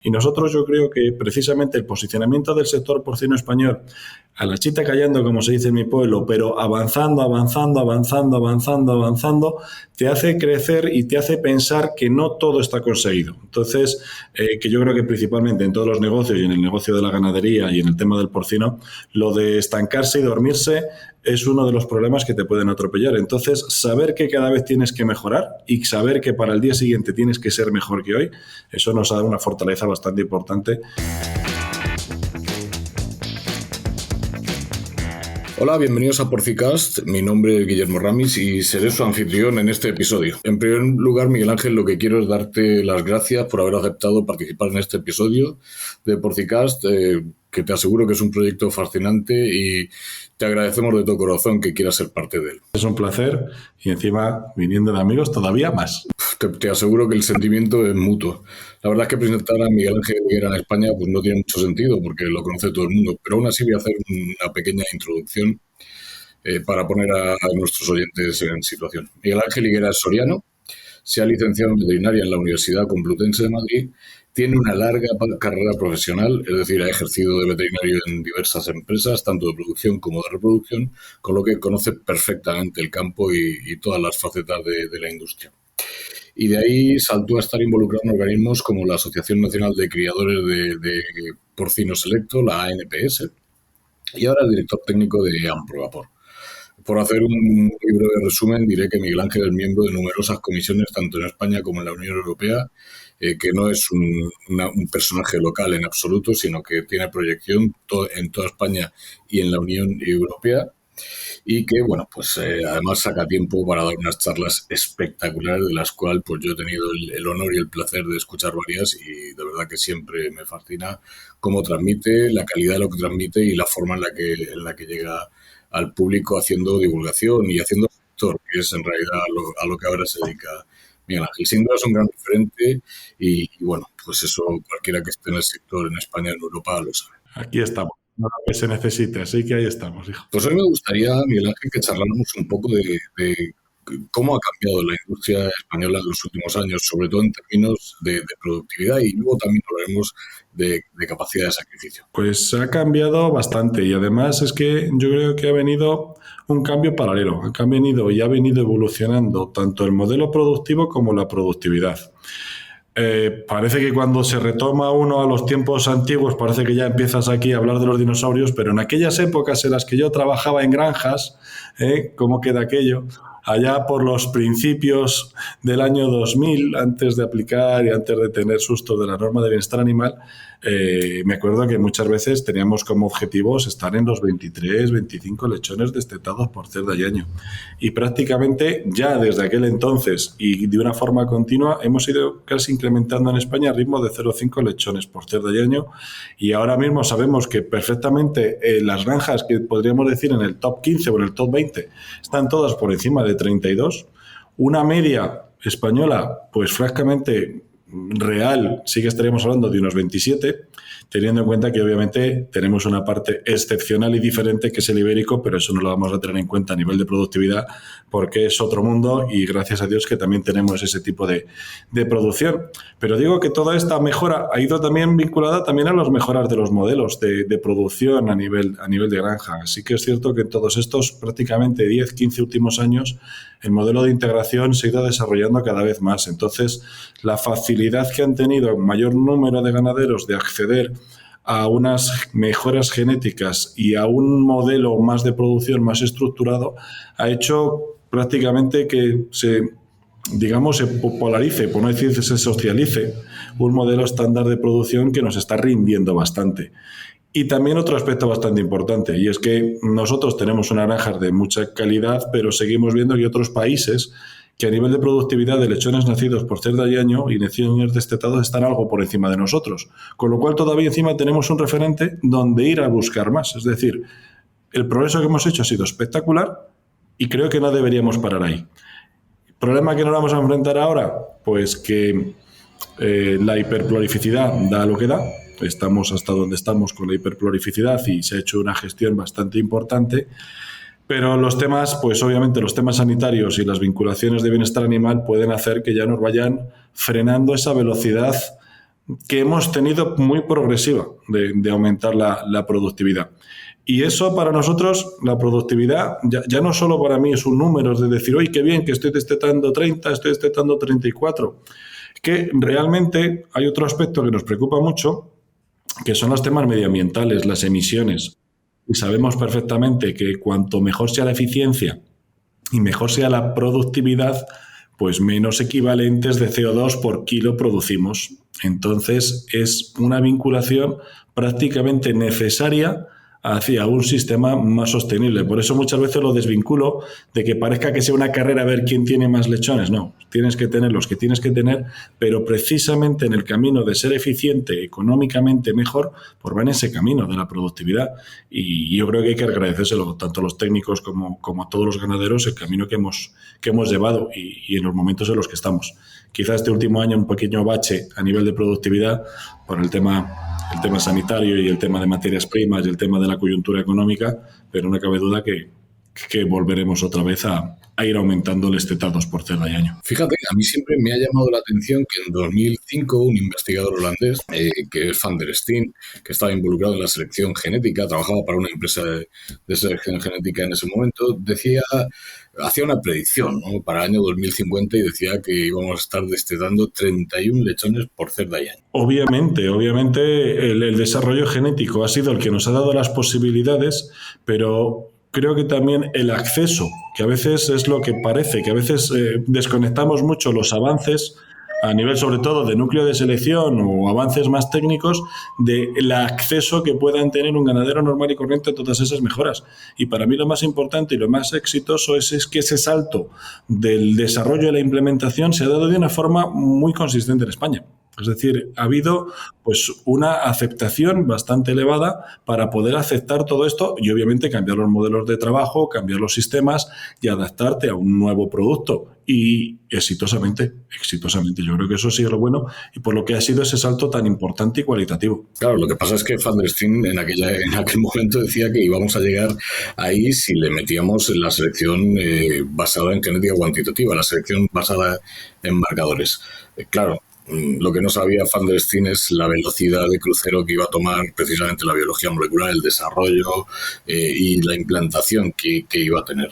Y nosotros yo creo que precisamente el posicionamiento del sector porcino español, a la chita callando, como se dice en mi pueblo, pero avanzando, te hace crecer y te hace pensar que no todo está conseguido. Entonces, que yo creo que principalmente en todos los negocios y en el negocio de la ganadería y en el tema del porcino, lo de estancarse y dormirse es uno de los problemas que te pueden atropellar. Entonces, saber que cada vez tienes que mejorar y saber que para el día siguiente tienes que ser mejor que hoy, eso nos da una fortaleza bastante importante. Hola, bienvenidos a Porcicast. Mi nombre es Guillermo Ramis y seré su anfitrión en este episodio. En primer lugar, Miguel Ángel, lo que quiero es darte las gracias por haber aceptado participar en este episodio de Porcicast, que te aseguro que es un proyecto fascinante y te agradecemos de todo corazón que quieras ser parte de él. Es un placer y encima, viniendo de amigos, todavía más. Te aseguro que el sentimiento es mutuo. La verdad es que presentar a Miguel Ángel Higuera en España pues no tiene mucho sentido porque lo conoce todo el mundo, pero aún así voy a hacer una pequeña introducción para poner a nuestros oyentes en situación. Miguel Ángel Higuera es soriano, se ha licenciado en veterinaria en la Universidad Complutense de Madrid, tiene una larga carrera profesional, es decir, ha ejercido de veterinario en diversas empresas, tanto de producción como de reproducción, con lo que conoce perfectamente el campo y todas las facetas de la industria. Y de ahí saltó a estar involucrado en organismos como la Asociación Nacional de Criadores de Porcino Selecto, la ANPS, y ahora es director técnico de Amprobapor. Por hacer un breve resumen, diré que Miguel Ángel es miembro de numerosas comisiones, tanto en España como en la Unión Europea, que no es un personaje local en absoluto, sino que tiene proyección en toda España y en la Unión Europea. Y que, bueno, pues además saca tiempo para dar unas charlas espectaculares, de las cuales pues yo he tenido el honor y el placer de escuchar varias y de verdad que siempre me fascina cómo transmite, la calidad de lo que transmite y la forma en la que llega al público haciendo divulgación y haciendo sector, que es en realidad a lo que ahora se dedica Miguel Ángel. Sin duda es un gran referente y bueno, pues eso cualquiera que esté en el sector en España, en Europa, lo sabe. Aquí estamos. Lo que se necesite, así que ahí estamos, hijo. Pues hoy me gustaría, Miguel Ángel, que charláramos un poco de cómo ha cambiado la industria española en los últimos años, sobre todo en términos de productividad, y luego también hablaremos de capacidad de sacrificio. Pues ha cambiado bastante y además es que yo creo que ha venido un cambio paralelo. Ha venido y ha venido evolucionando tanto el modelo productivo como la productividad. Parece que cuando se retoma uno a los tiempos antiguos parece que ya empiezas aquí a hablar de los dinosaurios, pero en aquellas épocas en las que yo trabajaba en granjas, ¿cómo queda aquello? Allá por los principios del año 2000, antes de aplicar y antes de tener susto de la norma de bienestar animal, me acuerdo que muchas veces teníamos como objetivos estar en los 23, 25 lechones destetados por cerda y año. Y prácticamente ya desde aquel entonces y de una forma continua hemos ido casi incrementando en España a ritmo de 0,5 lechones por cerda y año. Y ahora mismo sabemos que perfectamente las granjas que podríamos decir en el top 15 o en el top 20 están todas por encima de 32. Una media española, pues francamente real, sí que estaríamos hablando de unos 27, teniendo en cuenta que obviamente tenemos una parte excepcional y diferente que es el ibérico, pero eso no lo vamos a tener en cuenta a nivel de productividad porque es otro mundo y gracias a Dios que también tenemos ese tipo de producción. Pero digo que toda esta mejora ha ido también vinculada también a las mejoras de los modelos de producción a nivel de granja. Así que es cierto que en todos estos prácticamente 10, 15 últimos años el modelo de integración se ha ido desarrollando cada vez más. Entonces, la facilidad que han tenido un mayor número de ganaderos de acceder a unas mejoras genéticas y a un modelo más de producción más estructurado ha hecho prácticamente que se popularice, por no decir se socialice, un modelo estándar de producción que nos está rindiendo bastante. Y también otro aspecto bastante importante, y es que nosotros tenemos unas granjas de mucha calidad, pero seguimos viendo que otros países que a nivel de productividad de lechones nacidos por cerda y año y lechones destetados están algo por encima de nosotros. Con lo cual todavía encima tenemos un referente donde ir a buscar más. Es decir, el progreso que hemos hecho ha sido espectacular y creo que no deberíamos parar ahí. ¿El problema que nos vamos a enfrentar ahora? Pues que la hiperprolificidad da lo que da. Estamos hasta donde estamos con la hiperprolificidad y se ha hecho una gestión bastante importante. Pero los temas, pues obviamente los temas sanitarios y las vinculaciones de bienestar animal pueden hacer que ya nos vayan frenando esa velocidad que hemos tenido muy progresiva de aumentar la productividad. Y eso para nosotros, la productividad, ya no solo para mí es un número, es de decir, oye, qué bien que estoy destetando 30, estoy destetando 34. Que realmente hay otro aspecto que nos preocupa mucho, que son los temas medioambientales, las emisiones. Y sabemos perfectamente que cuanto mejor sea la eficiencia y mejor sea la productividad, pues menos equivalentes de CO2 por kilo producimos. Entonces es una vinculación prácticamente necesaria hacia un sistema más sostenible. Por eso muchas veces lo desvinculo de que parezca que sea una carrera a ver quién tiene más lechones. No, tienes que tener los que tienes que tener, pero precisamente en el camino de ser eficiente, económicamente mejor, pues va en ese camino de la productividad. Y yo creo que hay que agradecérselo tanto a los técnicos como a todos los ganaderos el camino que hemos llevado y en los momentos en los que estamos. Quizás este último año un pequeño bache a nivel de productividad por el tema sanitario y el tema de materias primas y el tema de la coyuntura económica, pero no cabe duda que volveremos otra vez a ir aumentando el destetados por cerda y año. Fíjate, a mí siempre me ha llamado la atención que en 2005 un investigador holandés, que es Van der Steen, que estaba involucrado en la selección genética, trabajaba para una empresa de selección genética en ese momento, hacía una predicción, ¿no?, para el año 2050 y decía que íbamos a estar destetando 31 lechones por cerda y año. Obviamente el desarrollo genético ha sido el que nos ha dado las posibilidades, pero creo que también el acceso, que a veces es lo que parece, que a veces desconectamos mucho los avances a nivel sobre todo de núcleo de selección o avances más técnicos del acceso que puedan tener un ganadero normal y corriente a todas esas mejoras. Y para mí lo más importante y lo más exitoso es que ese salto del desarrollo y la implementación se ha dado de una forma muy consistente en España. Es decir, ha habido pues una aceptación bastante elevada para poder aceptar todo esto y obviamente cambiar los modelos de trabajo, cambiar los sistemas y adaptarte a un nuevo producto. Y exitosamente. Yo creo que eso sí es lo bueno y por lo que ha sido ese salto tan importante y cualitativo. Claro, lo que pasa es que Van der Steen en aquel momento decía que íbamos a llegar ahí si le metíamos en la selección basada en genética cuantitativa, la selección basada en marcadores. Claro, lo que no sabía Van der Steen es la velocidad de crucero que iba a tomar precisamente la biología molecular, el desarrollo y la implantación que iba a tener.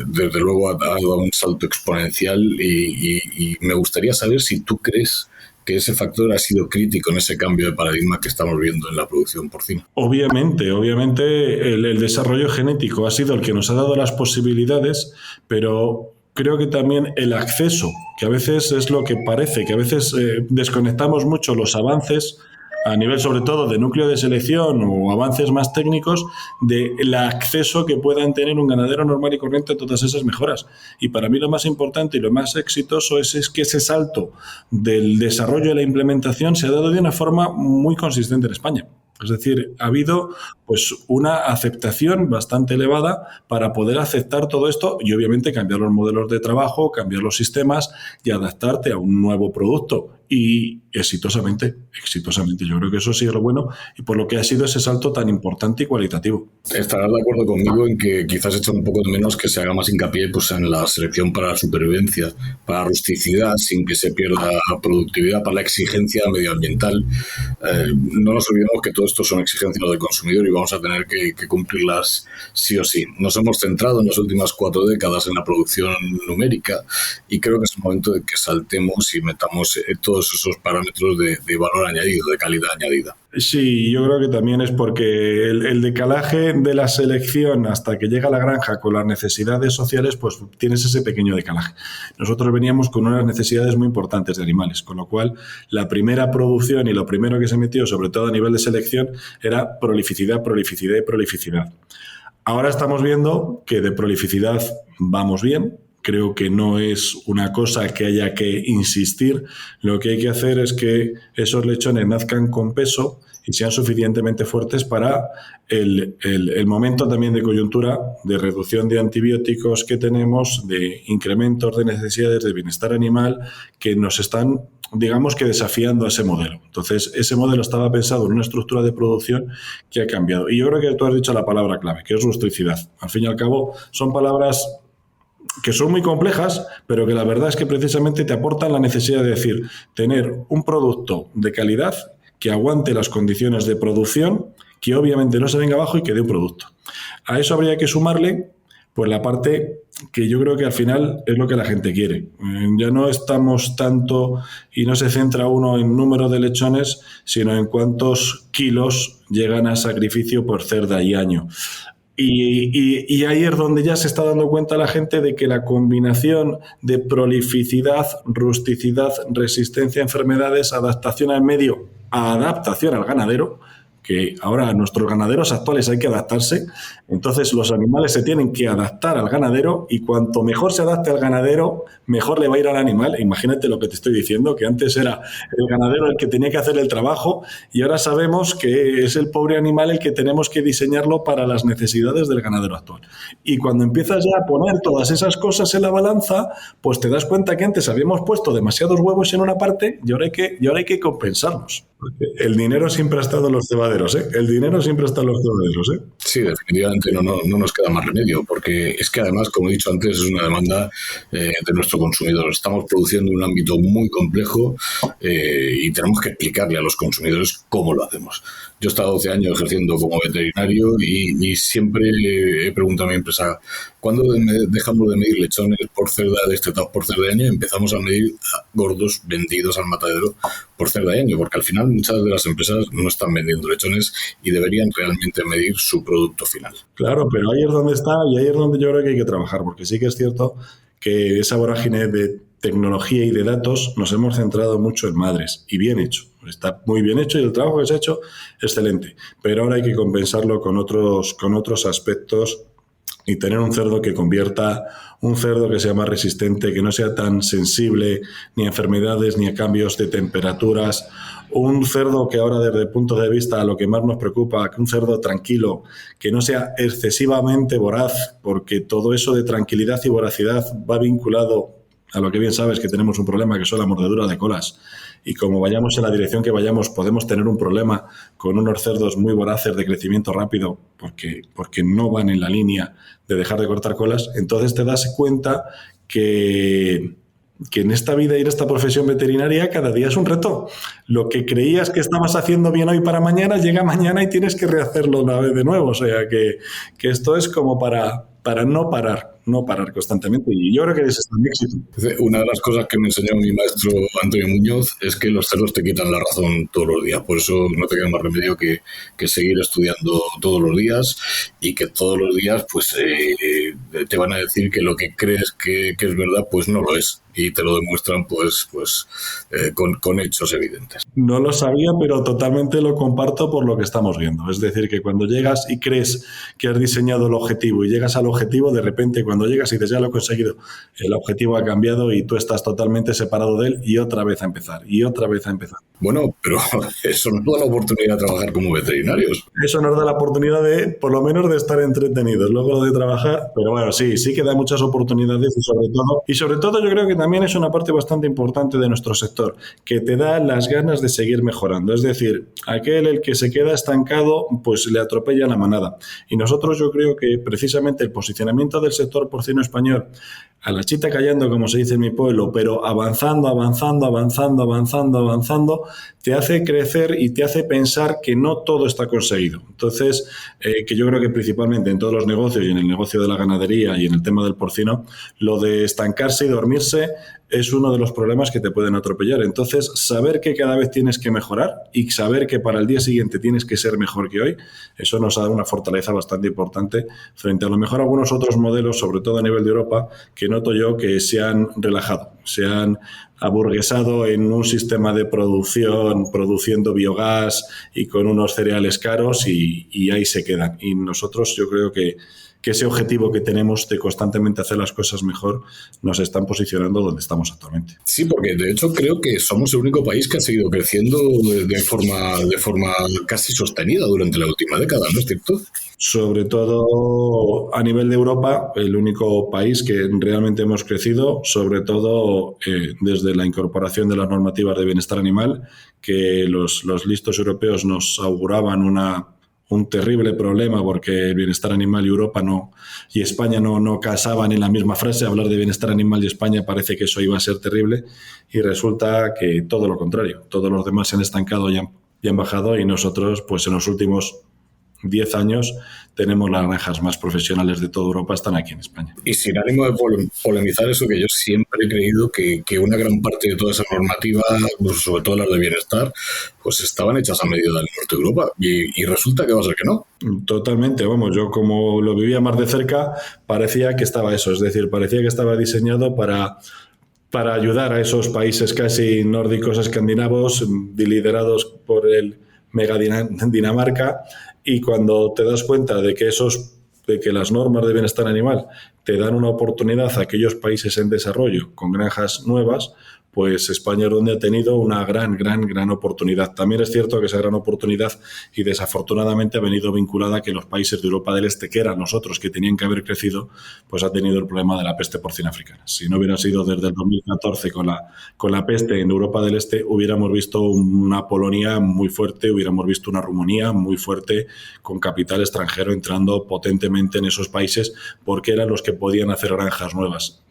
Desde luego ha dado un salto exponencial y me gustaría saber si tú crees que ese factor ha sido crítico en ese cambio de paradigma que estamos viendo en la producción porcina. Obviamente el desarrollo genético ha sido el que nos ha dado las posibilidades, pero creo que también el acceso, que a veces es lo que parece, que a veces desconectamos mucho los avances a nivel sobre todo de núcleo de selección o avances más técnicos del acceso que puedan tener un ganadero normal y corriente a todas esas mejoras. Y para mí lo más importante y lo más exitoso es que ese salto del desarrollo y la implementación se ha dado de una forma muy consistente en España. Es decir, ha habido pues una aceptación bastante elevada para poder aceptar todo esto y obviamente cambiar los modelos de trabajo, cambiar los sistemas y adaptarte a un nuevo producto. Y exitosamente. Yo creo que eso sí es lo bueno y por lo que ha sido ese salto tan importante y cualitativo. Estarás de acuerdo conmigo en que quizás echa un poco de menos que se haga más hincapié pues, en la selección para la supervivencia, para la rusticidad, sin que se pierda productividad, para la exigencia medioambiental. No nos olvidemos que todo esto son exigencias del consumidor y vamos a tener que cumplirlas sí o sí. Nos hemos centrado en las últimas 4 décadas en la producción numérica y creo que es el momento de que saltemos y metamos todos esos parámetros de valor añadido, de calidad añadida. Sí, yo creo que también es porque el decalaje de la selección hasta que llega a la granja con las necesidades sociales, pues tienes ese pequeño decalaje. Nosotros veníamos con unas necesidades muy importantes de animales, con lo cual la primera producción y lo primero que se metió, sobre todo a nivel de selección, era prolificidad. Ahora estamos viendo que de prolificidad vamos bien. Creo que no es una cosa que haya que insistir. Lo que hay que hacer es que esos lechones nazcan con peso y sean suficientemente fuertes para el momento también de coyuntura, de reducción de antibióticos que tenemos, de incrementos de necesidades de bienestar animal que nos están, digamos que desafiando a ese modelo. Entonces, ese modelo estaba pensado en una estructura de producción que ha cambiado. Y yo creo que tú has dicho la palabra clave, que es rusticidad. Al fin y al cabo, son palabras que son muy complejas, pero que la verdad es que precisamente te aportan la necesidad de decir, tener un producto de calidad que aguante las condiciones de producción, que obviamente no se venga abajo y que dé un producto. A eso habría que sumarle pues la parte que yo creo que al final es lo que la gente quiere. Ya no estamos tanto y no se centra uno en número de lechones, sino en cuántos kilos llegan a sacrificio por cerda y año. Y ahí es donde ya se está dando cuenta la gente de que la combinación de prolificidad, rusticidad, resistencia a enfermedades, adaptación al medio, adaptación al ganadero, que ahora a nuestros ganaderos actuales hay que adaptarse, entonces los animales se tienen que adaptar al ganadero y cuanto mejor se adapte al ganadero, mejor le va a ir al animal. Imagínate lo que te estoy diciendo, que antes era el ganadero el que tenía que hacer el trabajo y ahora sabemos que es el pobre animal el que tenemos que diseñarlo para las necesidades del ganadero actual. Y cuando empiezas ya a poner todas esas cosas en la balanza, pues te das cuenta que antes habíamos puesto demasiados huevos en una parte y ahora hay que compensarlos. El dinero siempre ha estado en los cebaderos, ¿eh? El dinero siempre está en los cebaderos, ¿eh? Sí, definitivamente no nos queda más remedio, porque es que además, como he dicho antes, es una demanda de nuestro consumidor. Estamos produciendo en un ámbito muy complejo y tenemos que explicarle a los consumidores cómo lo hacemos. Yo he estado 12 años ejerciendo como veterinario y siempre he preguntado a mi empresa, ¿cuándo dejamos de medir lechones por cerda destetados por cerda de año y empezamos a medir gordos vendidos al matadero por cerda de año? Porque al final muchas de las empresas no están vendiendo lechones y deberían realmente medir su producto final. Claro, pero ahí es donde está y ahí es donde yo creo que hay que trabajar, porque sí que es cierto que esa vorágine de tecnología y de datos nos hemos centrado mucho en madres y bien hecho. Está muy bien hecho y el trabajo que se ha hecho, excelente. Pero ahora hay que compensarlo con otros aspectos y tener un cerdo que convierta, un cerdo que sea más resistente, que no sea tan sensible ni a enfermedades ni a cambios de temperaturas. Un cerdo que ahora desde el punto de vista a lo que más nos preocupa, que un cerdo tranquilo, que no sea excesivamente voraz, porque todo eso de tranquilidad y voracidad va vinculado a lo que bien sabes que tenemos un problema que son la mordedura de colas. Y como vayamos en la dirección que vayamos, podemos tener un problema con unos cerdos muy voraces de crecimiento rápido porque no van en la línea de dejar de cortar colas. Entonces te das cuenta que en esta vida y en esta profesión veterinaria cada día es un reto. Lo que creías que estabas haciendo bien hoy para mañana, llega mañana y tienes que rehacerlo una vez de nuevo. O sea que esto es como para no parar constantemente. Y yo creo que ese es el éxito. Una de las cosas que me enseñó mi maestro Antonio Muñoz es que los cerdos te quitan la razón todos los días. Por eso no te queda más remedio que seguir estudiando todos los días y que todos los días pues te van a decir que lo que crees que es verdad pues no lo es. Y te lo demuestran con hechos evidentes. No lo sabía, pero totalmente lo comparto por lo que estamos viendo. Es decir, que cuando llegas y crees que has diseñado el objetivo y llegas al objetivo, de repente cuando llegas y dices ya lo he conseguido, el objetivo ha cambiado y tú estás totalmente separado de él y otra vez a empezar, y otra vez a empezar. Bueno, pero eso nos da la oportunidad de trabajar como veterinarios. Eso nos da la oportunidad de, por lo menos, de estar entretenidos, luego de trabajar. Pero bueno, sí que da muchas oportunidades y sobre todo yo creo que también es una parte bastante importante de nuestro sector, que te da las ganas de seguir mejorando. Es decir, el que se queda estancado, pues le atropella la manada. Y nosotros yo creo que precisamente el posicionamiento del sector porcino español, a la chita callando, como se dice en mi pueblo, pero avanzando, te hace crecer y te hace pensar que no todo está conseguido. Entonces, que yo creo que principalmente en todos los negocios y en el negocio de la ganadería y en el tema del porcino, lo de estancarse y dormirse es uno de los problemas que te pueden atropellar. Entonces, saber que cada vez tienes que mejorar y saber que para el día siguiente tienes que ser mejor que hoy, eso nos da una fortaleza bastante importante frente a lo mejor algunos otros modelos, sobre todo a nivel de Europa, que noto yo que se han relajado, se han aburguesado en un sistema de producción, produciendo biogás y con unos cereales caros y ahí se quedan. Y nosotros yo creo que ese objetivo que tenemos de constantemente hacer las cosas mejor nos están posicionando donde estamos actualmente. Sí, porque de hecho creo que somos el único país que ha seguido creciendo de forma casi sostenida durante la última década, ¿no es cierto? Sobre todo a nivel de Europa, el único país que realmente hemos crecido, sobre todo desde la incorporación de las normativas de bienestar animal, que los listos europeos nos auguraban un terrible problema porque el bienestar animal y Europa y España no casaban en la misma frase. Hablar de bienestar animal y España parece que eso iba a ser terrible y resulta que todo lo contrario. Todos los demás se han estancado y han bajado y nosotros, pues en los últimos 10 años tenemos las granjas más profesionales de toda Europa, están aquí en España. Y sin ánimo de polemizar eso, que yo siempre he creído que una gran parte de toda esa normativa, pues sobre todo las de bienestar, pues estaban hechas a medida del norte de Europa y resulta que va a ser que no. Totalmente, vamos, yo como lo vivía más de cerca, parecía que estaba eso, es decir, parecía que estaba diseñado para ayudar a esos países casi nórdicos escandinavos, liderados por el mega Dinamarca, y cuando te das cuenta de que las normas de bienestar animal te dan una oportunidad a aquellos países en desarrollo con granjas nuevas, pues España es donde ha tenido una gran oportunidad. También es cierto que esa gran oportunidad y desafortunadamente ha venido vinculada a que los países de Europa del Este, que eran nosotros, que tenían que haber crecido, pues ha tenido el problema de la peste porcina africana. Si no hubiera sido desde el 2014 con la peste en Europa del Este, hubiéramos visto una Polonia muy fuerte, hubiéramos visto una Rumanía muy fuerte con capital extranjero entrando potentemente en esos países porque eran los que podían hacer granjas nuevas.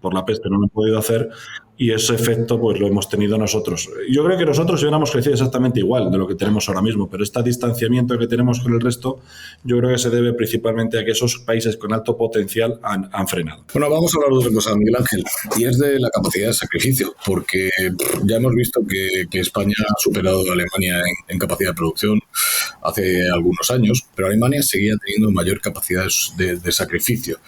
Por la peste no lo han podido hacer y ese efecto pues lo hemos tenido nosotros. Yo creo que nosotros hubiéramos crecido exactamente igual de lo que tenemos ahora mismo, pero este distanciamiento que tenemos con el resto yo creo que se debe principalmente a que esos países con alto potencial han frenado. Bueno, vamos a hablar de otra cosa, Miguel Ángel, y es de la capacidad de sacrificio, porque ya hemos visto que España ha superado a Alemania en capacidad de producción hace algunos años, pero Alemania seguía teniendo mayor capacidad de sacrificio.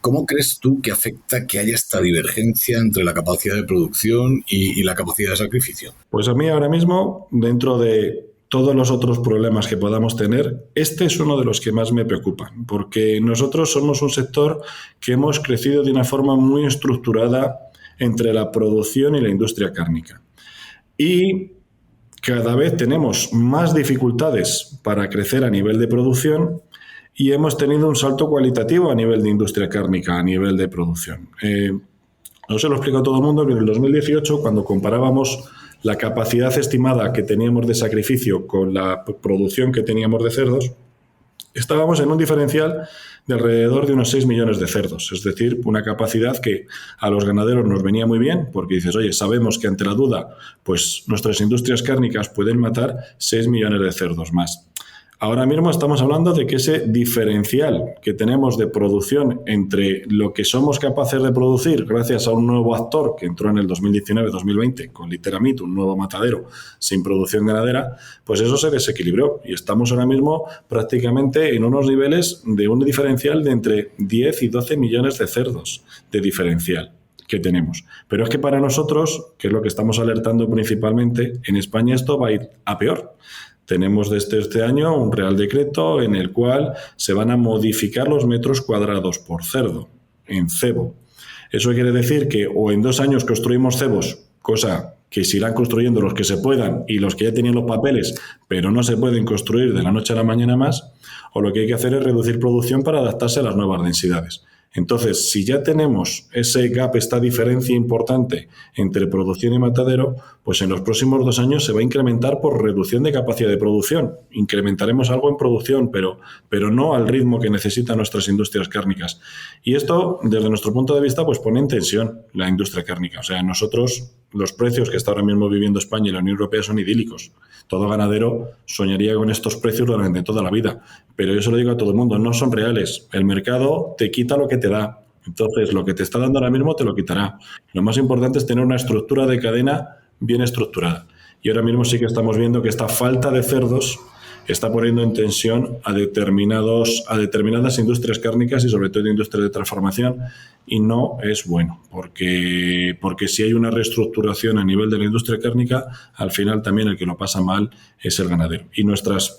¿Cómo crees tú que afecta que haya esta divergencia entre la capacidad de producción y la capacidad de sacrificio? Pues a mí ahora mismo, dentro de todos los otros problemas que podamos tener, este es uno de los que más me preocupan, porque nosotros somos un sector que hemos crecido de una forma muy estructurada entre la producción y la industria cárnica. Y cada vez tenemos más dificultades para crecer a nivel de producción y hemos tenido un salto cualitativo a nivel de industria cárnica, a nivel de producción. No se lo explico a todo el mundo, pero en el 2018, cuando comparábamos la capacidad estimada que teníamos de sacrificio con la producción que teníamos de cerdos, estábamos en un diferencial de alrededor de unos 6 millones de cerdos. Es decir, una capacidad que a los ganaderos nos venía muy bien, porque dices, oye, sabemos que ante la duda, pues nuestras industrias cárnicas pueden matar 6 millones de cerdos más. Ahora mismo estamos hablando de que ese diferencial que tenemos de producción entre lo que somos capaces de producir gracias a un nuevo actor que entró en el 2019-2020 con Literamit, un nuevo matadero sin producción ganadera, pues eso se desequilibró y estamos ahora mismo prácticamente en unos niveles de un diferencial de entre 10 y 12 millones de cerdos de diferencial que tenemos. Pero es que para nosotros, que es lo que estamos alertando principalmente, en España esto va a ir a peor. Tenemos desde este año un Real Decreto en el cual se van a modificar los metros cuadrados por cerdo en cebo. Eso quiere decir que o en 2 años construimos cebos, cosa que se irán construyendo los que se puedan y los que ya tenían los papeles, pero no se pueden construir de la noche a la mañana más, o lo que hay que hacer es reducir producción para adaptarse a las nuevas densidades. Entonces, si ya tenemos ese gap, esta diferencia importante entre producción y matadero, pues en los próximos 2 años se va a incrementar por reducción de capacidad de producción. Incrementaremos algo en producción, pero no al ritmo que necesitan nuestras industrias cárnicas. Y esto, desde nuestro punto de vista, pues pone en tensión la industria cárnica. O sea, nosotros, los precios que está ahora mismo viviendo España y la Unión Europea son idílicos. Todo ganadero soñaría con estos precios durante toda la vida. Pero yo se lo digo a todo el mundo, no son reales. El mercado te quita lo que te da. Entonces, lo que te está dando ahora mismo te lo quitará. Lo más importante es tener una estructura de cadena bien estructurada. Y ahora mismo sí que estamos viendo que esta falta de cerdos está poniendo en tensión a determinadas industrias cárnicas y sobre todo industrias de transformación, y no es bueno, porque si hay una reestructuración a nivel de la industria cárnica, al final también el que lo pasa mal es el ganadero. Y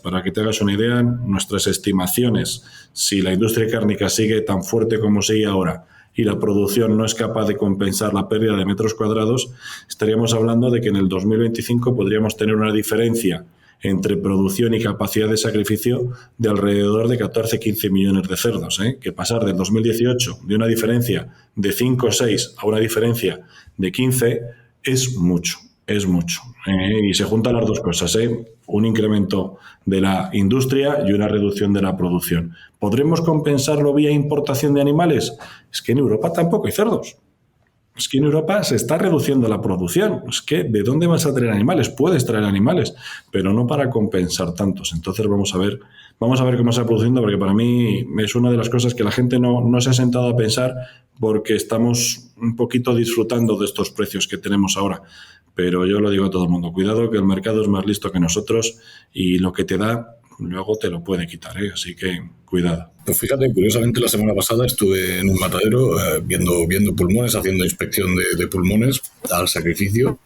para que te hagas una idea, nuestras estimaciones, si la industria cárnica sigue tan fuerte como sigue ahora y la producción no es capaz de compensar la pérdida de metros cuadrados, estaríamos hablando de que en el 2025 podríamos tener una diferencia entre producción y capacidad de sacrificio de alrededor de 14-15 millones de cerdos, que pasar del 2018 de una diferencia de 5 o 6 a una diferencia de 15 es mucho. Y se juntan las dos cosas, un incremento de la industria y una reducción de la producción. ¿Podremos compensarlo vía importación de animales? Es que en Europa tampoco hay cerdos. Es que en Europa se está reduciendo la producción. Es que ¿de dónde vas a traer animales? Puedes traer animales, pero no para compensar tantos. Entonces vamos a ver cómo se va produciendo, porque para mí es una de las cosas que la gente no se ha sentado a pensar, porque estamos un poquito disfrutando de estos precios que tenemos ahora. Pero yo lo digo a todo el mundo, cuidado que el mercado es más listo que nosotros y lo que te da luego te lo puede quitar, ¿eh? Así que cuidado. Pues fíjate, curiosamente la semana pasada estuve en un matadero viendo pulmones, haciendo inspección de pulmones al sacrificio,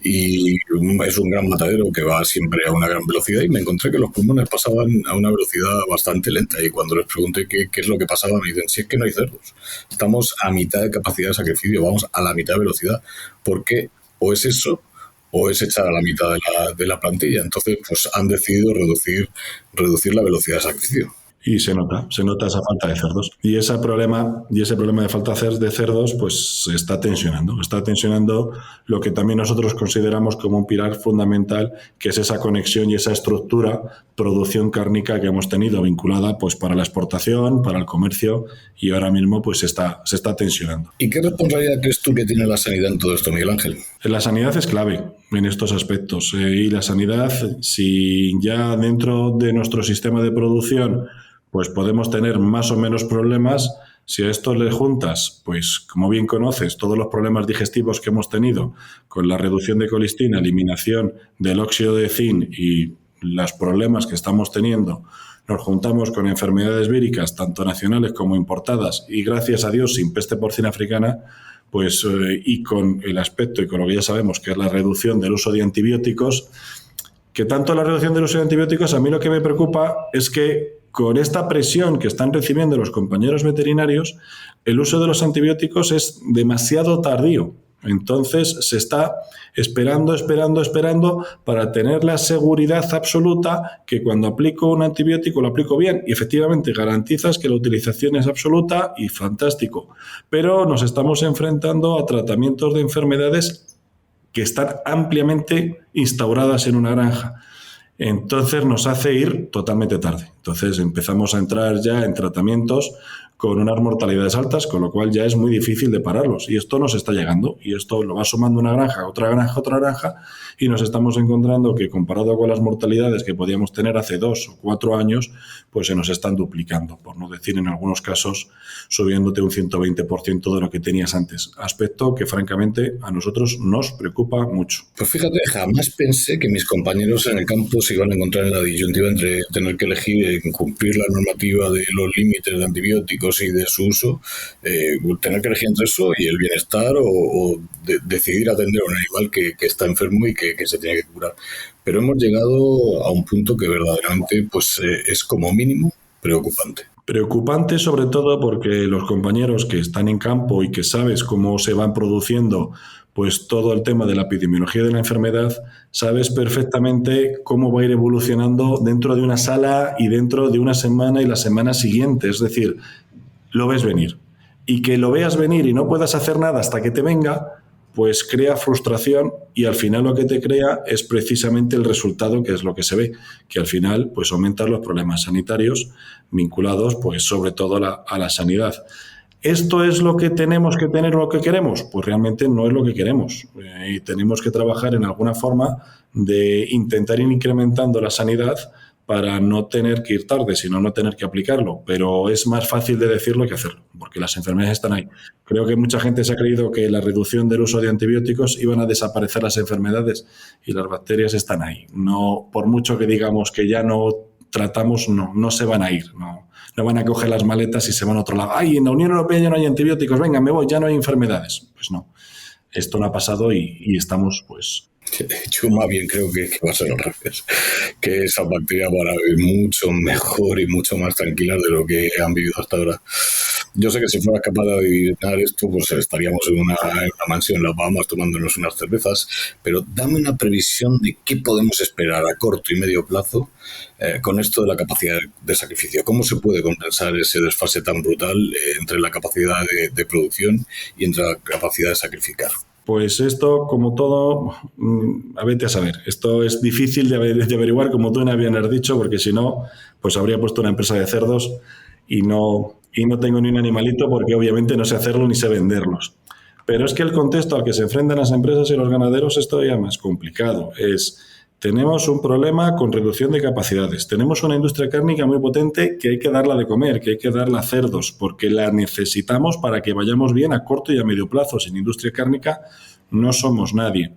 y es un gran matadero que va siempre a una gran velocidad, y me encontré que los pulmones pasaban a una velocidad bastante lenta, y cuando les pregunté qué es lo que pasaba, me dicen, si es que no hay cerdos, estamos a mitad de capacidad de sacrificio, vamos a la mitad de velocidad, porque o es eso o es echar a la mitad de la plantilla. Entonces, pues han decidido reducir la velocidad de sacrificio. Y se nota esa falta de cerdos. Y ese problema de falta de cerdos, pues se está tensionando. Está tensionando lo que también nosotros consideramos como un pilar fundamental, que es esa conexión y esa estructura, producción cárnica que hemos tenido vinculada pues para la exportación, para el comercio, y ahora mismo pues se está tensionando. ¿Y qué responsabilidad crees tú que tiene la sanidad en todo esto, Miguel Ángel? La sanidad es clave en estos aspectos. Y la sanidad, si ya dentro de nuestro sistema de producción pues podemos tener más o menos problemas, si a esto le juntas, pues como bien conoces, todos los problemas digestivos que hemos tenido con la reducción de colistina, eliminación del óxido de zinc y los problemas que estamos teniendo, nos juntamos con enfermedades víricas, tanto nacionales como importadas, y gracias a Dios sin peste porcina africana, pues y con el aspecto y con lo que ya sabemos que es la reducción del uso de antibióticos, que tanto la reducción del uso de antibióticos, a mí lo que me preocupa es que con esta presión que están recibiendo los compañeros veterinarios, el uso de los antibióticos es demasiado tardío. Entonces se está esperando para tener la seguridad absoluta que cuando aplico un antibiótico lo aplico bien, y efectivamente garantizas que la utilización es absoluta y fantástico. Pero nos estamos enfrentando a tratamientos de enfermedades que están ampliamente instauradas en una granja. Entonces nos hace ir totalmente tarde. Entonces empezamos a entrar ya en tratamientos con unas mortalidades altas, con lo cual ya es muy difícil de pararlos. Y esto nos está llegando, y esto lo va sumando una granja, otra granja, y nos estamos encontrando que comparado con las mortalidades que podíamos tener hace 2 o 4 años, pues se nos están duplicando, por no decir en algunos casos subiéndote un 120% de lo que tenías antes. Aspecto que francamente a nosotros nos preocupa mucho. Pues fíjate, jamás pensé que mis compañeros en el campo se iban a encontrar en la disyuntiva entre tener que elegir cumplir la normativa de los límites de antibióticos y de su uso, tener que elegir entre eso y el bienestar, o decidir atender a un animal que está enfermo y que se tiene que curar. Pero hemos llegado a un punto que verdaderamente pues, es como mínimo preocupante. Preocupante sobre todo porque los compañeros que están en campo y que sabes cómo se van produciendo pues todo el tema de la epidemiología de la enfermedad, sabes perfectamente cómo va a ir evolucionando dentro de una sala y dentro de una semana y la semana siguiente. Es decir, lo ves venir. Y que lo veas venir y no puedas hacer nada hasta que te venga, pues crea frustración, y al final lo que te crea es precisamente el resultado, que es lo que se ve, que al final pues aumentan los problemas sanitarios vinculados pues sobre todo a la sanidad. ¿Esto es lo que tenemos que tener, lo que queremos? Pues realmente no es lo que queremos. Y tenemos que trabajar en alguna forma de intentar ir incrementando la sanidad para no tener que ir tarde, sino no tener que aplicarlo. Pero es más fácil de decirlo que hacerlo, porque las enfermedades están ahí. Creo que mucha gente se ha creído que la reducción del uso de antibióticos iban a desaparecer las enfermedades, y las bacterias están ahí. No, por mucho que digamos que ya no tratamos, no se van a ir, no van a coger las maletas y se van a otro lado. ¡Ay, en la Unión Europea ya no hay antibióticos! Venga, me voy, ya no hay enfermedades. Pues no, esto no ha pasado y estamos pues... Yo más bien creo que va a ser al revés, que esas bacterias van a vivir mucho mejor y mucho más tranquilas de lo que han vivido hasta ahora. Yo sé que si fueras capaz de adivinar esto, pues estaríamos en una mansión en Las Bahamas tomándonos unas cervezas, pero dame una previsión de qué podemos esperar a corto y medio plazo con esto de la capacidad de sacrificio. ¿Cómo se puede compensar ese desfase tan brutal entre la capacidad de producción y entre la capacidad de sacrificar? Pues esto, como todo, a vete a saber. Esto es difícil de averiguar, como tú me habías dicho, porque si no, pues habría puesto una empresa de cerdos y no tengo ni un animalito porque obviamente no sé hacerlo ni sé venderlos. Pero es que el contexto al que se enfrentan las empresas y los ganaderos es todavía más complicado. Tenemos un problema con reducción de capacidades. Tenemos una industria cárnica muy potente que hay que darla de comer, que hay que darla a cerdos, porque la necesitamos para que vayamos bien a corto y a medio plazo. Sin industria cárnica no somos nadie.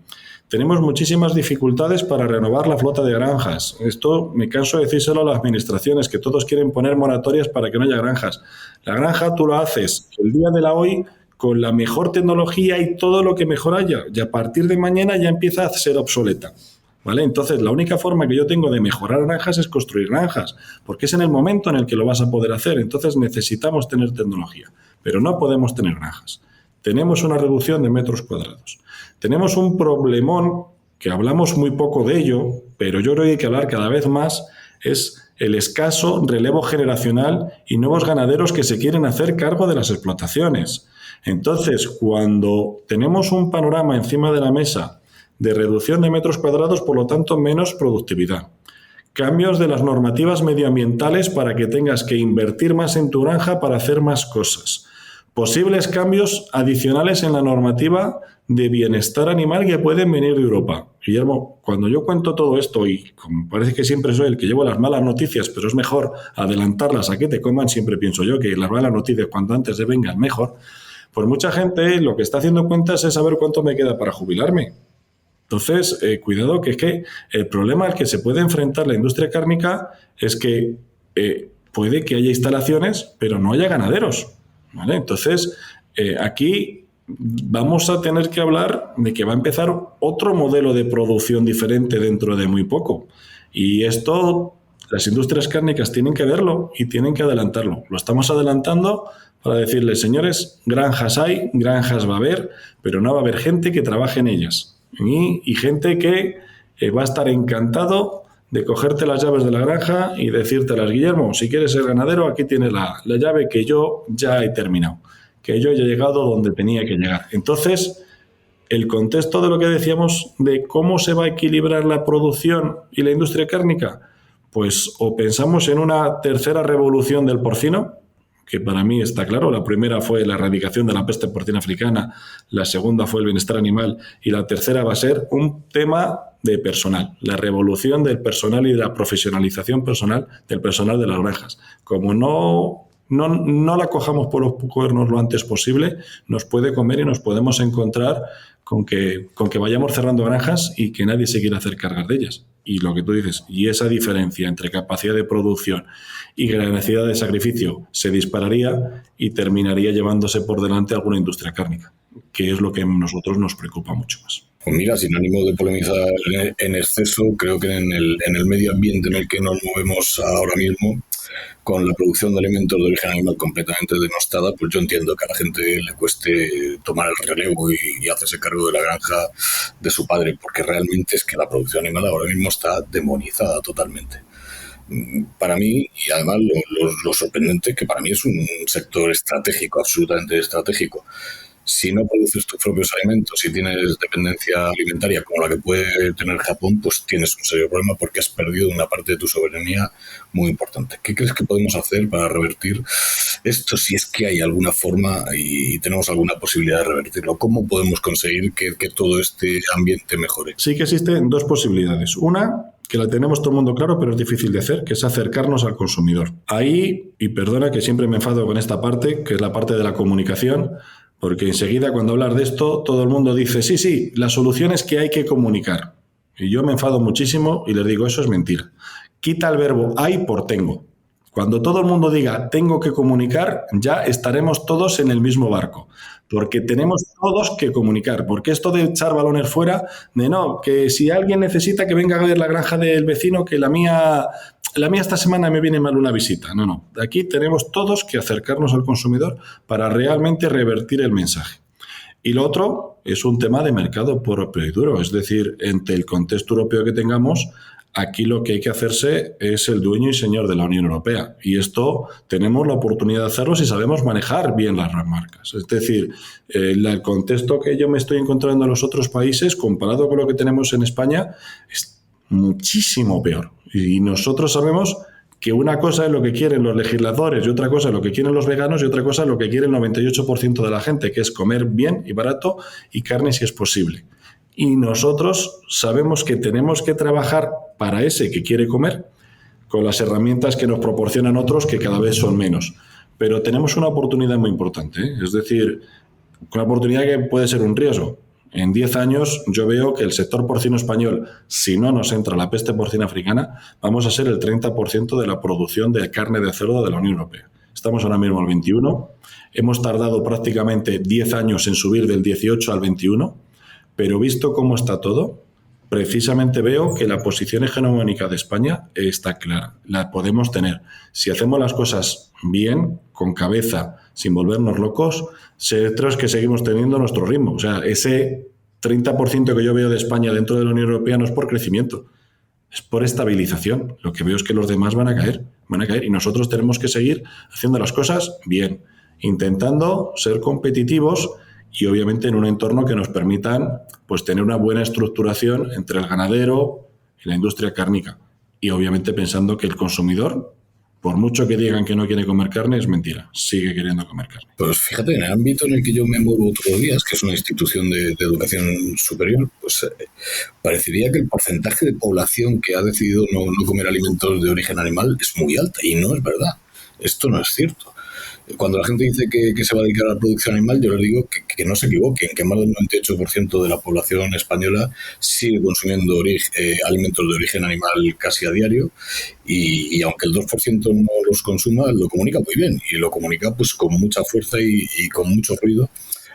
Tenemos muchísimas dificultades para renovar la flota de granjas. Esto me canso de decírselo a las administraciones, que todos quieren poner moratorias para que no haya granjas. La granja tú la haces el día de la hoy con la mejor tecnología y todo lo que mejor haya, y a partir de mañana ya empieza a ser obsoleta. ¿Vale? Entonces, la única forma que yo tengo de mejorar granjas es construir granjas, porque es en el momento en el que lo vas a poder hacer. Entonces, necesitamos tener tecnología, pero no podemos tener granjas. Tenemos una reducción de metros cuadrados. Tenemos un problemón, que hablamos muy poco de ello, pero yo creo que hay que hablar cada vez más, es el escaso relevo generacional y nuevos ganaderos que se quieren hacer cargo de las explotaciones. Entonces, cuando tenemos un panorama encima de la mesa de reducción de metros cuadrados, por lo tanto, menos productividad. Cambios de las normativas medioambientales para que tengas que invertir más en tu granja para hacer más cosas. Posibles cambios adicionales en la normativa de bienestar animal que pueden venir de Europa. Guillermo, cuando yo cuento todo esto, y como parece que siempre soy el que llevo las malas noticias, pero es mejor adelantarlas a que te coman, siempre pienso yo que las malas noticias cuanto antes se vengan mejor, pues mucha gente lo que está haciendo cuentas es saber cuánto me queda para jubilarme. Entonces, cuidado, que es que el problema al que se puede enfrentar la industria cárnica es que puede que haya instalaciones, pero no haya ganaderos, ¿vale? Entonces, aquí vamos a tener que hablar de que va a empezar otro modelo de producción diferente dentro de muy poco. Y esto, las industrias cárnicas tienen que verlo y tienen que adelantarlo. Lo estamos adelantando para decirles, señores, granjas hay, granjas va a haber, pero no va a haber gente que trabaje en ellas. Y gente que va a estar encantado de cogerte las llaves de la granja y decírtelas, Guillermo, si quieres ser ganadero, aquí tienes la llave que yo ya he terminado, que yo ya he llegado donde tenía que llegar. Entonces, el contexto de lo que decíamos de cómo se va a equilibrar la producción y la industria cárnica, pues o pensamos en una tercera revolución del porcino, que para mí está claro. La primera fue la erradicación de la peste porcina africana, la segunda fue el bienestar animal y la tercera va a ser un tema de personal, la revolución del personal y de la profesionalización personal del personal de las granjas. Como no la cojamos por los cuernos lo antes posible, nos puede comer y nos podemos encontrar con que vayamos cerrando granjas y que nadie se quiera hacer cargar de ellas. Y lo que tú dices, y esa diferencia entre capacidad de producción y gran necesidad de sacrificio se dispararía y terminaría llevándose por delante alguna industria cárnica, que es lo que a nosotros nos preocupa mucho más. Pues mira, sin ánimo de polemizar en exceso, creo que en el medio ambiente en el que nos movemos ahora mismo, con la producción de alimentos de origen animal completamente denostada, pues yo entiendo que a la gente le cueste tomar el relevo y hacerse cargo de la granja de su padre, porque realmente es que la producción animal ahora mismo está demonizada totalmente. Para mí, y además lo sorprendente, que para mí es un sector estratégico, absolutamente estratégico. Si no produces tus propios alimentos, si tienes dependencia alimentaria como la que puede tener Japón, pues tienes un serio problema porque has perdido una parte de tu soberanía muy importante. ¿Qué crees que podemos hacer para revertir esto, si es que hay alguna forma y tenemos alguna posibilidad de revertirlo? ¿Cómo podemos conseguir que todo este ambiente mejore? Sí que existen dos posibilidades. Una, que la tenemos todo el mundo claro, pero es difícil de hacer, que es acercarnos al consumidor. Ahí, y perdona que siempre me enfado con esta parte, que es la parte de la comunicación, porque enseguida cuando hablas de esto, todo el mundo dice, sí, la solución es que hay que comunicar. Y yo me enfado muchísimo y les digo, eso es mentira. Quita el verbo hay por tengo. Cuando todo el mundo diga tengo que comunicar, ya estaremos todos en el mismo barco. Porque tenemos todos que comunicar. Porque esto de echar balones fuera, de no, que si alguien necesita que venga a ver la granja del vecino, que la mía esta semana me viene mal una visita. No. Aquí tenemos todos que acercarnos al consumidor para realmente revertir el mensaje. Y lo otro es un tema de mercado propio y duro. Es decir, entre el contexto europeo que tengamos, Aquí lo que hay que hacerse es el dueño y señor de la Unión Europea. Y esto tenemos la oportunidad de hacerlo si sabemos manejar bien las marcas. Es decir, el contexto que yo me estoy encontrando en los otros países, comparado con lo que tenemos en España, es muchísimo peor. Y nosotros sabemos que una cosa es lo que quieren los legisladores y otra cosa es lo que quieren los veganos y otra cosa es lo que quiere el 98% de la gente, que es comer bien y barato y carne si es posible. Y nosotros sabemos que tenemos que trabajar para ese que quiere comer con las herramientas que nos proporcionan otros que cada vez son menos. Pero tenemos una oportunidad muy importante, ¿eh? Es decir, una oportunidad que puede ser un riesgo. En 10 años yo veo que el sector porcino español, si no nos entra la peste porcina africana, vamos a ser el 30% de la producción de carne de cerdo de la Unión Europea. Estamos ahora mismo al 21, hemos tardado prácticamente 10 años en subir del 18 al 21, pero visto cómo está todo, precisamente veo que la posición hegemónica de España está clara, la podemos tener. Si hacemos las cosas bien, con cabeza, sin volvernos locos, sectores que seguimos teniendo nuestro ritmo. O sea, ese 30% que yo veo de España dentro de la Unión Europea no es por crecimiento, es por estabilización. Lo que veo es que los demás van a caer y nosotros tenemos que seguir haciendo las cosas bien, intentando ser competitivos y obviamente en un entorno que nos permitan pues tener una buena estructuración entre el ganadero y la industria cárnica. Y obviamente pensando que el consumidor, por mucho que digan que no quiere comer carne, es mentira, sigue queriendo comer carne. Pues fíjate, en el ámbito en el que yo me muevo todos los días, que es una institución de educación superior, pues parecería que el porcentaje de población que ha decidido no comer alimentos de origen animal es muy alta, y no es verdad. Esto no es cierto. Cuando la gente dice que se va a dedicar a la producción animal, yo les digo que no se equivoquen, que más del 98% de la población española sigue consumiendo alimentos de origen animal casi a diario y aunque el 2% no los consuma, lo comunica muy bien y lo comunica pues con mucha fuerza y con mucho ruido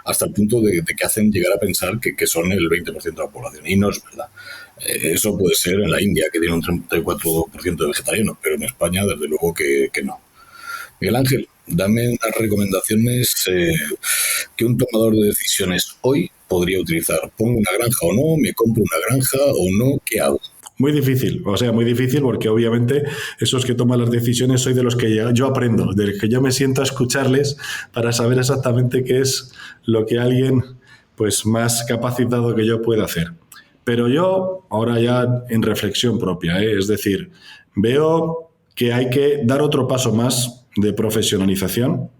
hasta el punto de que hacen llegar a pensar que son el 20% de la población y no es verdad. Eso puede ser en la India, que tiene un 34% de vegetarianos, pero en España desde luego que no. Miguel Ángel, dame unas recomendaciones que un tomador de decisiones hoy podría utilizar. ¿Pongo una granja o no? ¿Me compro una granja o no? ¿Qué hago? Muy difícil, muy difícil porque obviamente esos que toman las decisiones soy de los que yo aprendo, de los que yo me siento a escucharles para saber exactamente qué es lo que alguien pues más capacitado que yo puede hacer. Pero yo ahora ya en reflexión propia, es decir, veo que hay que dar otro paso más de profesionalización,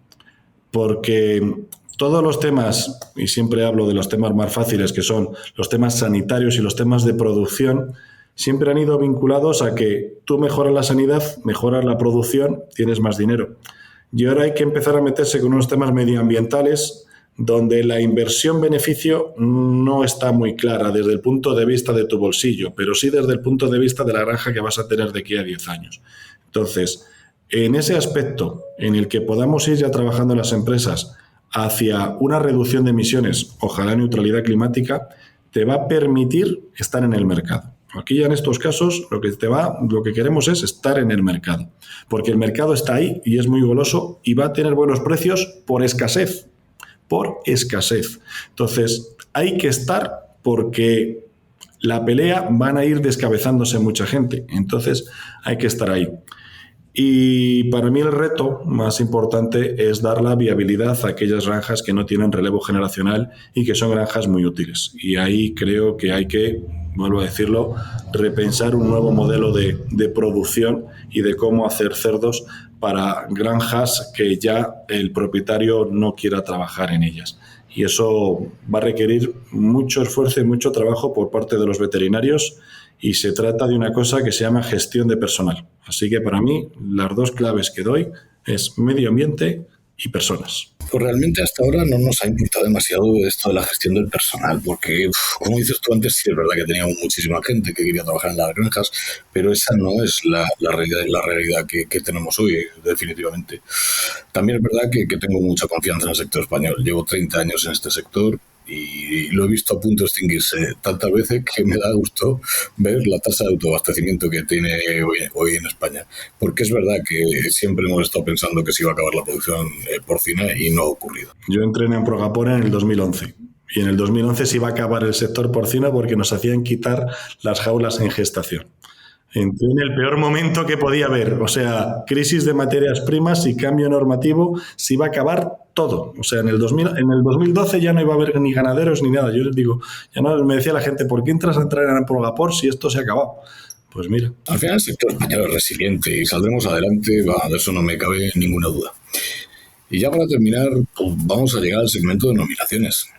porque todos los temas, y siempre hablo de los temas más fáciles, que son los temas sanitarios y los temas de producción, siempre han ido vinculados a que tú mejoras la sanidad, mejoras la producción, tienes más dinero. Y ahora hay que empezar a meterse con unos temas medioambientales donde la inversión-beneficio no está muy clara desde el punto de vista de tu bolsillo, pero sí desde el punto de vista de la granja que vas a tener de aquí a 10 años. Entonces, en ese aspecto en el que podamos ir ya trabajando en las empresas hacia una reducción de emisiones, ojalá neutralidad climática, te va a permitir estar en el mercado. Aquí ya en estos casos lo que queremos es estar en el mercado, porque el mercado está ahí y es muy goloso y va a tener buenos precios por escasez. Entonces, hay que estar porque la pelea van a ir descabezándose mucha gente, entonces hay que estar ahí. Y para mí el reto más importante es dar la viabilidad a aquellas granjas que no tienen relevo generacional y que son granjas muy útiles. Y ahí creo que hay que, vuelvo a decirlo, repensar un nuevo modelo de producción y de cómo hacer cerdos para granjas que ya el propietario no quiera trabajar en ellas. Y eso va a requerir mucho esfuerzo y mucho trabajo por parte de los veterinarios y se trata de una cosa que se llama gestión de personal. Así que para mí las dos claves que doy es medio ambiente y personas. Pues realmente hasta ahora no nos ha importado demasiado esto de la gestión del personal, porque, como dices tú antes, sí es verdad que teníamos muchísima gente que quería trabajar en las granjas, pero esa no es la realidad que tenemos hoy, definitivamente. También es verdad que tengo mucha confianza en el sector español. Llevo 30 años en este sector y lo he visto a punto de extinguirse tantas veces que me da gusto ver la tasa de autoabastecimiento que tiene hoy en España, porque es verdad que siempre hemos estado pensando que se iba a acabar la producción porcina y no ha ocurrido. Yo entré en Progapora en el 2011 y en el 2011 se iba a acabar el sector porcino porque nos hacían quitar las jaulas en gestación. Entré en el peor momento que podía haber. O sea, crisis de materias primas y cambio normativo, se iba a acabar todo. O sea, en el 2012 ya no iba a haber ni ganaderos ni nada. Yo les digo, ya no me decía la gente, ¿por qué entras a entrar en Progapor si esto se ha acabado? Pues mira. Al final el sector español es resiliente y saldremos adelante, de eso no me cabe ninguna duda. Y ya para terminar, pues vamos a llegar al segmento de nominaciones.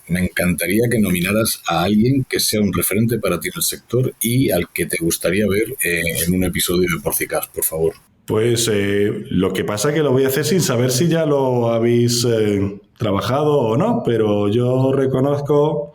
Me encantaría que nominaras a alguien que sea un referente para ti en el sector y al que te gustaría ver en un episodio de Porcicast, por favor. Pues lo que pasa es que lo voy a hacer sin saber si ya lo habéis trabajado o no, pero yo reconozco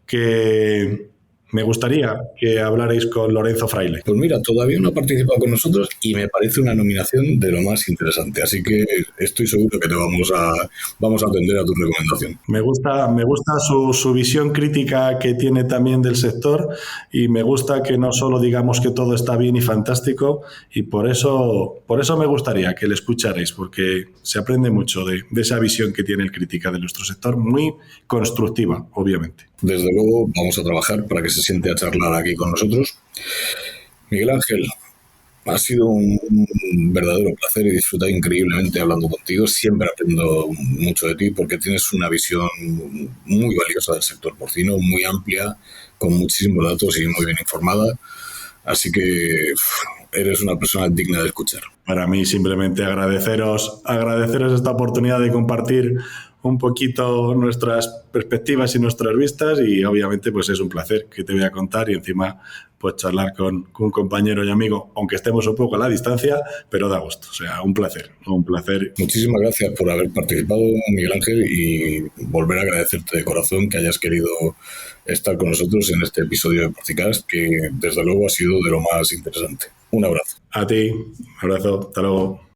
que me gustaría que hablarais con Lorenzo Fraile. Pues mira, todavía no ha participado con nosotros y me parece una nominación de lo más interesante, así que estoy seguro que te vamos a atender a tu recomendación. Me gusta su visión crítica que tiene también del sector y me gusta que no solo digamos que todo está bien y fantástico y por eso me gustaría que le escucharais porque se aprende mucho de esa visión que tiene el crítica de nuestro sector, muy constructiva, obviamente. Desde luego vamos a trabajar para que se siente a charlar aquí con nosotros. Miguel Ángel, ha sido un verdadero placer y he disfrutado increíblemente hablando contigo. Siempre aprendo mucho de ti porque tienes una visión muy valiosa del sector porcino, muy amplia, con muchísimos datos y muy bien informada. Así que eres una persona digna de escuchar. Para mí simplemente agradeceros esta oportunidad de compartir un poquito nuestras perspectivas y nuestras vistas y obviamente pues es un placer que te voy a contar y encima pues charlar con un compañero y amigo, aunque estemos un poco a la distancia, pero da gusto, o sea, un placer. Muchísimas gracias por haber participado, Miguel Ángel, y volver a agradecerte de corazón que hayas querido estar con nosotros en este episodio de Porcicast, que desde luego ha sido de lo más interesante. Un abrazo. A ti, un abrazo, hasta luego.